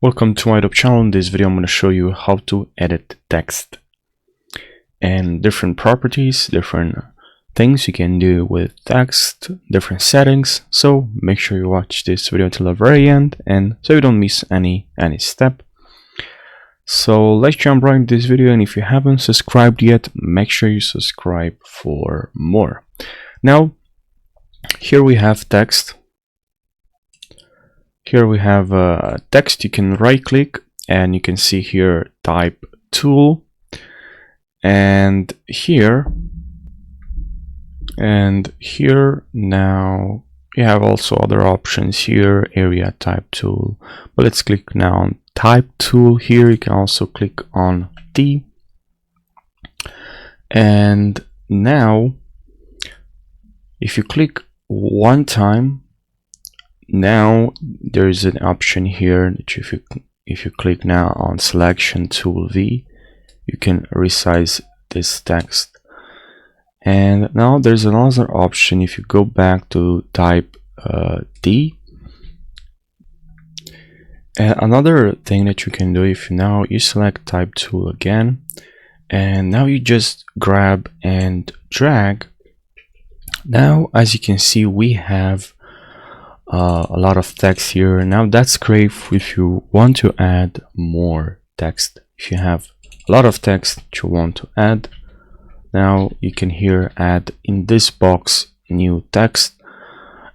Welcome to my YouTube channel. In this video I'm going to show you how to edit text and different properties, different things you can do with text, different settings. So make sure you watch this video until the very end and so you don't miss any step. So let's jump right into this video, and if you haven't subscribed yet, make sure you subscribe for more. Now here we have text. Here we have text. You can right click and you can see here type tool, and here now you have also other options here, area type tool, but let's click now on type tool. Here you can also click on T, and now if you click one time, now there is an option here that if you click now on selection tool V, you can resize this text. And now there's another option. If you go back to type D, and another thing that you can do, if you select type tool again, and now you just grab and drag. Now as you can see, we have a lot of text here. Now that's great if you want to add more text. If you have a lot of text that you want to add, now you can here add in this box new text.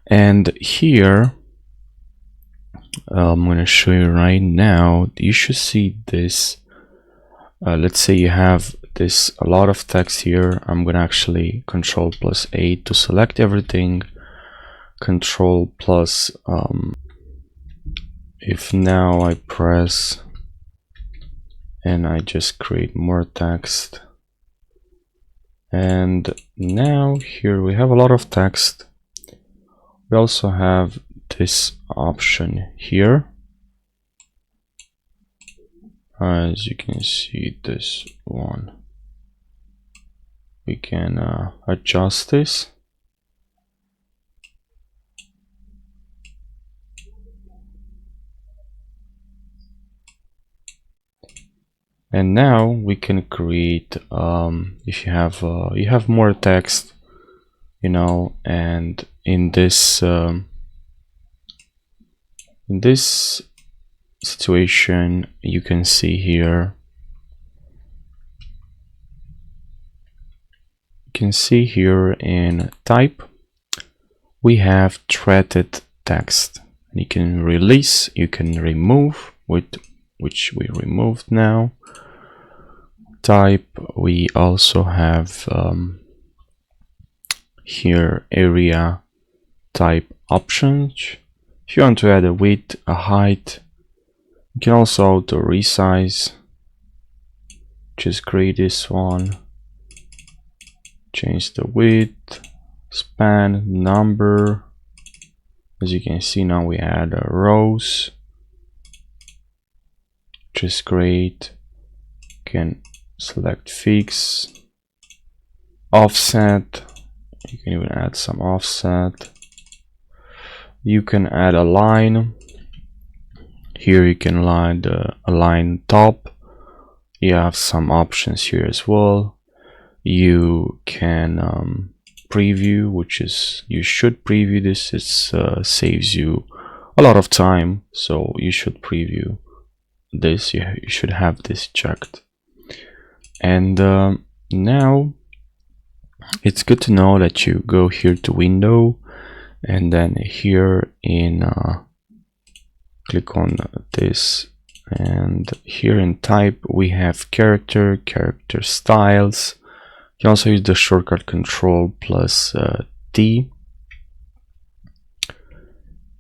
And here I'm going to show you right now. You should see this. Let's say you have this a lot of text here. I'm going to actually Control+8 to select everything. Control plus if now I press and I just create more text, and now here we have a lot of text. We also have this option here. As you can see, this one, we can adjust this. And now we can create if you have more text, and in this situation you can see here, in type we have threaded text, and you can release, you can remove, which we removed now. Type, we also have here area type options. If you want to add a width, a height, you can also auto resize. Just create this one, change the width, span, number. As you can see, now we add rows. Just great. You can select fix, offset. You can even add some offset. You can add a line. Here you can align top. You have some options here as well. You can preview, which is, you should preview this. It saves you a lot of time, so you should preview this. You should have this checked. And now it's good to know that you go here to window, and then here in click on this, and here in type we have character styles. You can also use the shortcut Control+T,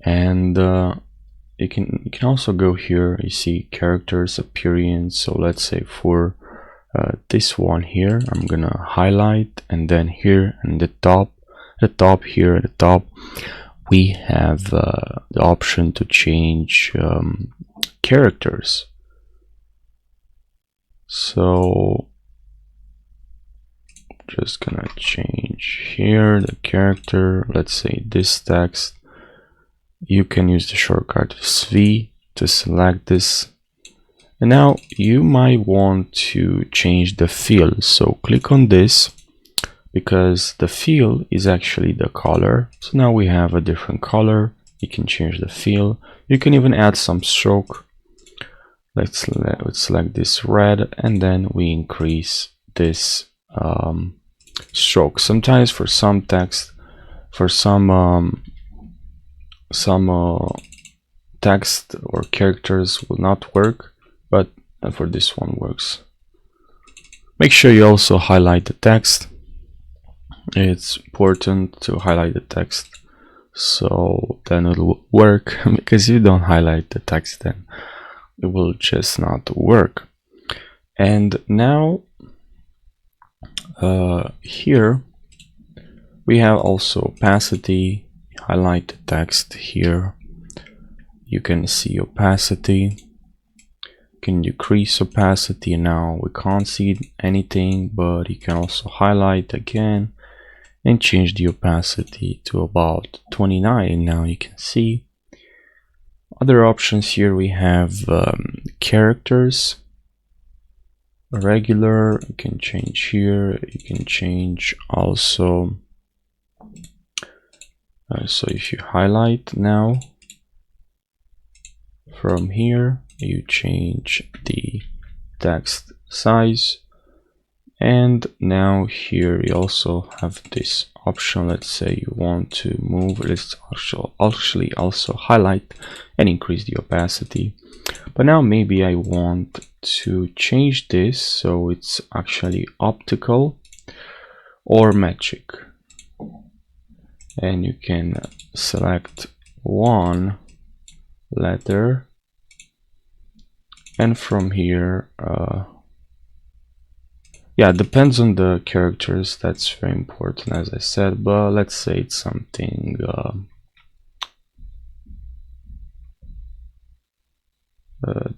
and you can also go here. You see characters appearance. So let's say for this one here, I'm gonna highlight, and then here in the top here at the top we have the option to change characters. So just gonna change here the character. Let's say this text, you can use the shortcut SV to select this. And now you might want to change the fill, so click on this, because the fill is actually the color. So now we have a different color. You can change the fill. You can even add some stroke. Let's select this red, and then we increase this stroke. Sometimes for some text, for some text or characters will not work, but for this one works. Make sure you also highlight the text. It's important to highlight the text, so then it will work, because if you don't highlight the text, then it will just not work. And now here we have also opacity. Highlight the text here. You can see opacity. You can decrease opacity. Now we can't see anything, but you can also highlight again and change the opacity to about 29. Now you can see other options here. We have characters, regular. You can change here. You can change also. So if you highlight now, from here you change the text size, and now here you also have this option. Let's say you want to move, let's actually also highlight and increase the opacity. But now maybe I want to change this so it's actually optical or magic, and you can select one letter, and from here yeah, it depends on the characters. That's very important, as I said, but let's say it's something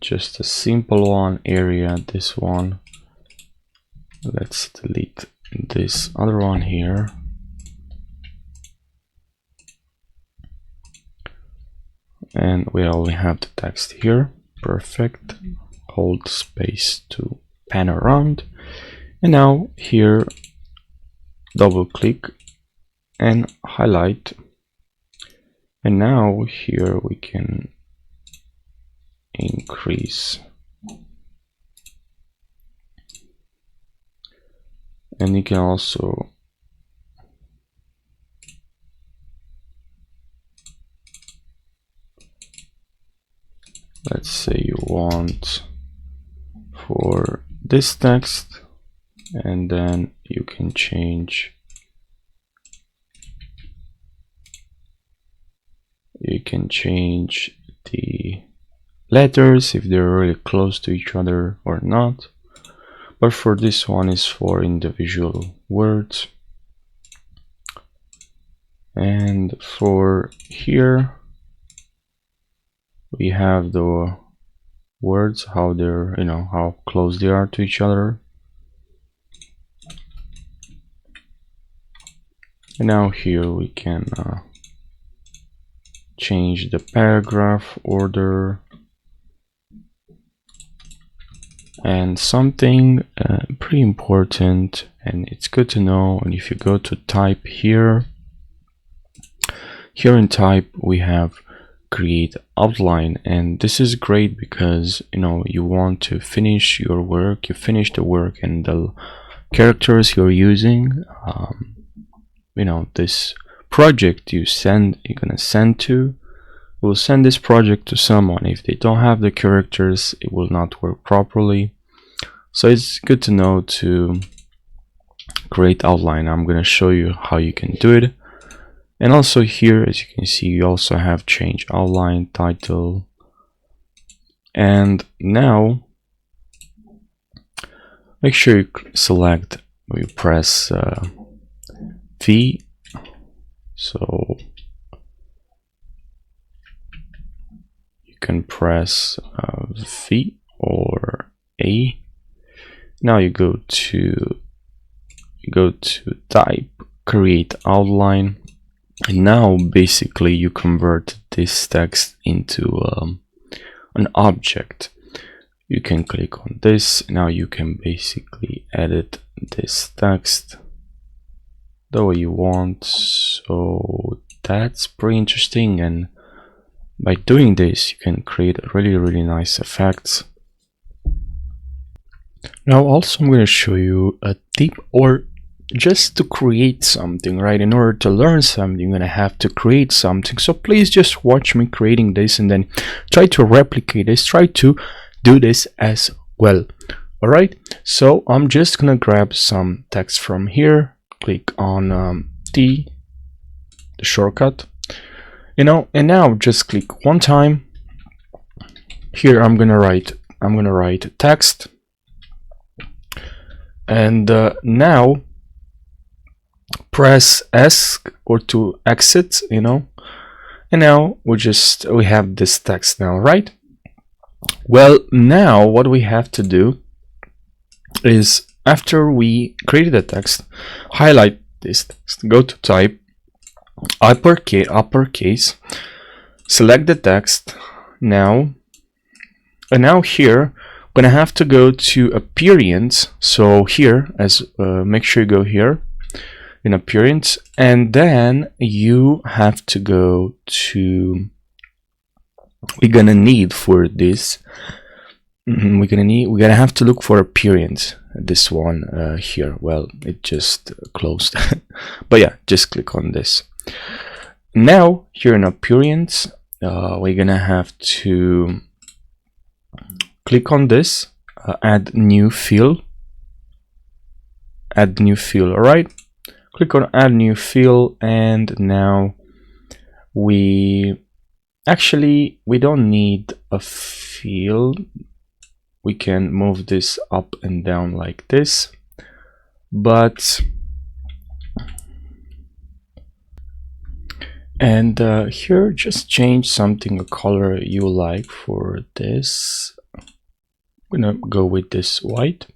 just a simple one, area. This one, let's delete this other one here. And we only have the text here. Perfect. Hold space to pan around. And now here, double click and highlight. And now here we can increase. And you can also let's say you want for this text, and then you can change, the letters if they're really close to each other or not. But for this one is for individual words. And for here we have the words, how they're, how close they are to each other. And now here we can change the paragraph order. And something pretty important, and it's good to know, and if you go to type here in type we have create outline, and this is great because you want to finish your work, you finish the work, and the characters you're using, this project you're gonna send to, will send this project to someone. If they don't have the characters, it will not work properly. So it's good to know to create outline. I'm gonna show you how you can do it. And also here, as you can see, you also have change outline, title. And now make sure you select, or you press V. So you can press V or A. Now you go to type, create outline, and now basically you convert this text into an object. You can click on this. Now you can basically edit this text the way you want. So that's pretty interesting, and by doing this you can create really nice effects. Now also I'm going to show you a tip, or just to create something, right? In order to learn something, you're going to have to create something. So please just watch me creating this and then try to replicate this, try to do this as well. All right, so I'm just going to grab some text from here, click on the shortcut, you know, and now just click one time. Here I'm going to write text, and now press S or to exit, you know, and now we have this text now, right? Well, now what we have to do is, after we created the text, highlight this text, go to type, uppercase, select the text now, and now here we're gonna have to go to appearance. So here, as make sure you go here in appearance, and then you have to go to, we're gonna need for this, we're gonna have to look for appearance, this one here. Well, it just closed but yeah, just click on this. Now here in appearance, we're gonna have to click on this, add new fill. All right, click on add new fill, and now we don't need a fill. We can move this up and down like this, but here just change something, a color you like for this. I'm gonna go with this white.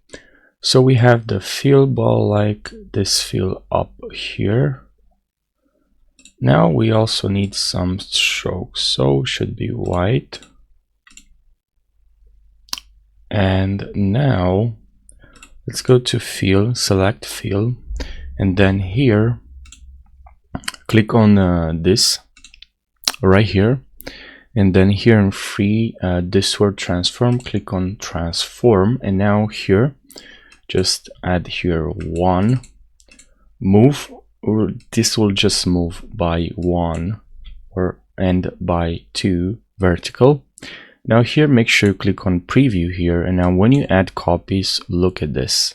So we have the fill ball, like this fill up here. Now we also need some strokes, so should be white. And now let's go to fill, select fill, and then here click on this right here, and then here in free, this word transform, click on transform, and now here just add here one, move, or this will just move by 1 and by 2 vertical. Now here make sure you click on preview here, and now when you add copies, look at this,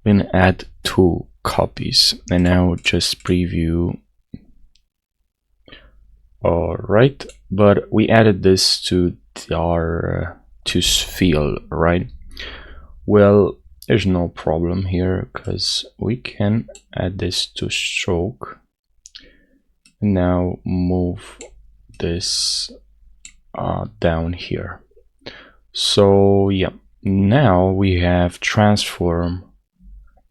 we're gonna add 2 copies, and now just preview. All right, but we added this to our to fill, right? Well, there's no problem here because we can add this to stroke, and now move this down here. So yeah, now we have transform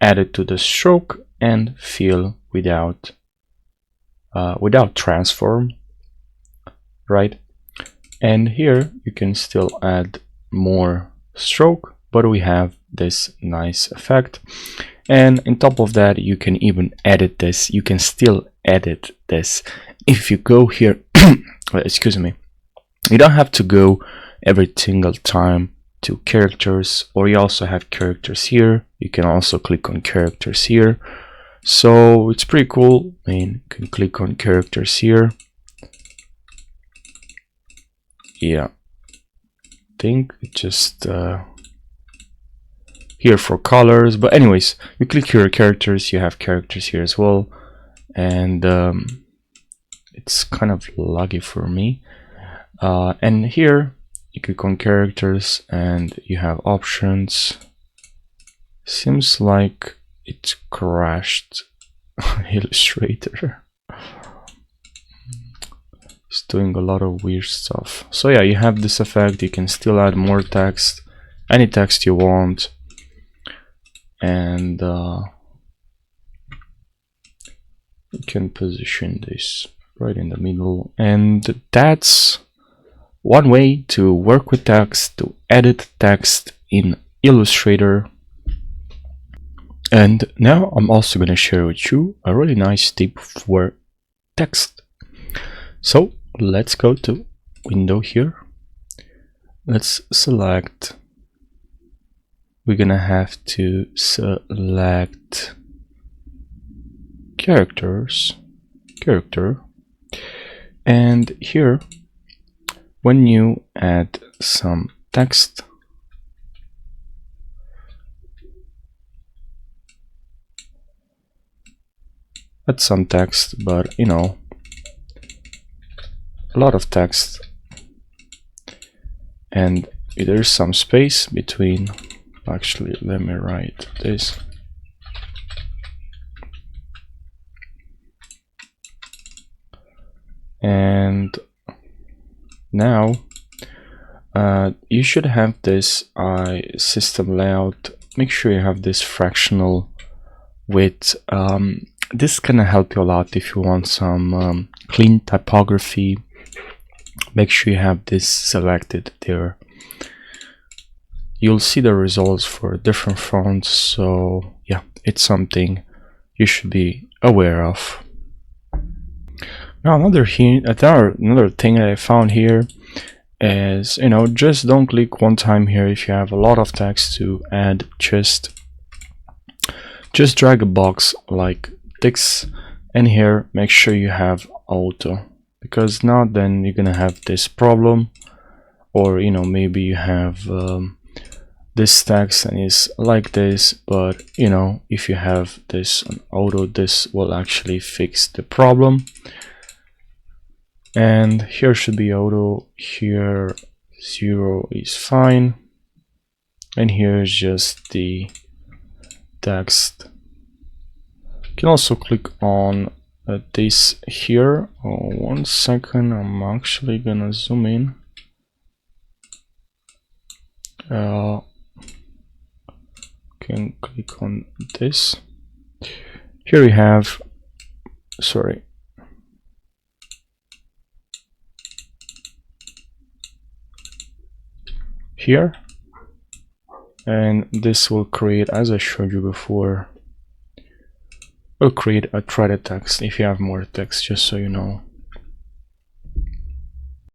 added to the stroke and fill without transform, right? And here you can still add more stroke, but we have this nice effect. And on top of that, you can even edit this. You can still edit this if you go here excuse me, you don't have to go every single time to characters, or you also have characters here. You can also click on characters here, so it's pretty cool. I mean, you can click on characters here. Yeah, I think it just here for colors, but anyways, you click here characters, you have characters here as well, and it's kind of laggy for me. And here you click on characters and you have options. Seems like it crashed Illustrator. It's doing a lot of weird stuff. So yeah, you have this effect. You can still add more text, any text you want, and you can position this right in the middle, and that's one way to work with text, to edit text in Illustrator. And now I'm also going to share with you a really nice tip for text. So let's go to window here. Let's select, we're going to have to select character, and here when you add some text, but you know, a lot of text, and there's some space between. Actually, let me write this. And now you should have this system layout. Make sure you have this fractional width. This can help you a lot if you want some clean typography. Make sure you have this selected there. You'll see the results for different fonts, so yeah, it's something you should be aware of. Now another thing I found here is, you know, just don't click one time here if you have a lot of text to add. Just drag a box like this, and here make sure you have auto, because now then you're gonna have this problem, or you know, maybe you have this text and it's like this, but you know, if you have this on auto, this will actually fix the problem. And here should be auto, here 0 is fine, and here is just the text. You can also click on this here. Oh, 1 second, I'm actually gonna zoom in. Can click on this. Here we have, sorry, here, and this will create, as I showed you before, will create a threaded text if you have more text, just so you know.